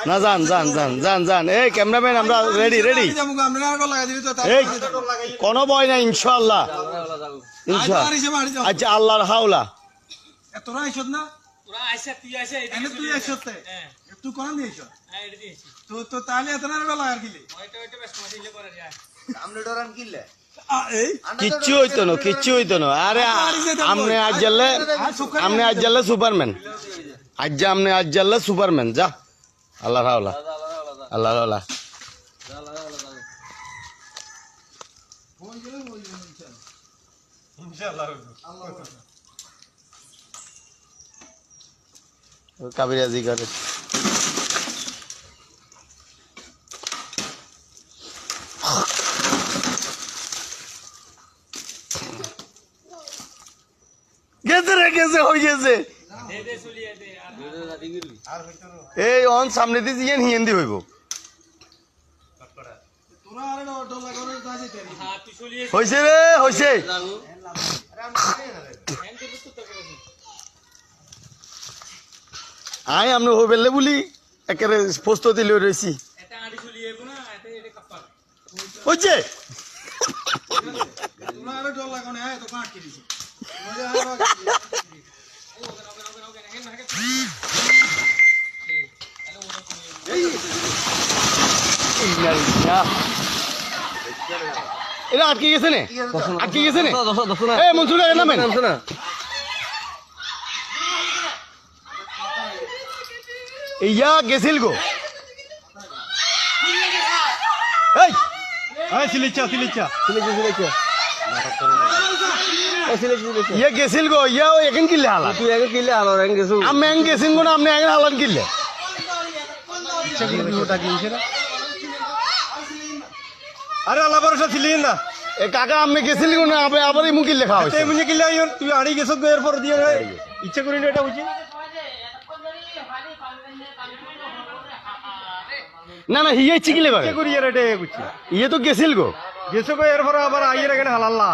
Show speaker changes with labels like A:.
A: না যান যান যান যান যান এই ক্যামেরাম্যান আমরা রেডি রেডি এই কোনো ভয় নাই ইনশাআল্লাহ ইনশাআল্লাহ আচ্ছা আল্লাহর হাওলা
B: তোরা আইছত না তোরা আইছা তুই আইছা এনে তুই আইছত তুই কোন দিয়েছ হ্যাঁ এটা দিয়েছি তো তো তাহলে এতনার বেলা আর কিলে ওইটা বেশ মজা দিলে করে যায় সামনে ডরান কিলে
A: কিচ্ছু হইতো না আরে আমনে আজ জানলে সুপারম্যান আজ জানলে সুপারম্যান যা আল্লাহর হাওলা আল্লাহর হাওলা কাবিরাজি করে গেছে হয়ে গেছে এই অন সামনে দিয়ে হিন্দি হইব হয়েছে রে হয়েছে আই আমরা হয়ে বেললে বলি একেবারে প্রস্তুতি লই রয়েছি হয়েছে এটা আটকে গেছে না মনসুর নামেন ইয়া গেছিল গো ইয়া গেছিল গো ইয়া এখন কিনলে হালা তুই এখন কিনলে হালা আমি এখন গেছিন গো না আপনি এখন হালান কিনলে
C: আরে আল্লাহ ভরসা ছিলি না
A: এ কাকা আপনি গেছিলি না আবার এই মুকিল লেখা হয়েছে
C: মুঝে কিনলে তুই আড়ি গেছো এরপর দিয়ে ইচ্ছা করি না এটা বুঝি
A: না না হিয়ে ইচ্ছে কিলে করে
C: করি আর এটা বুঝছি
A: ইয়ে তো গেছিল গো
C: গেছো গো এরপর আবার আইয়ের এখানে হালাল্লা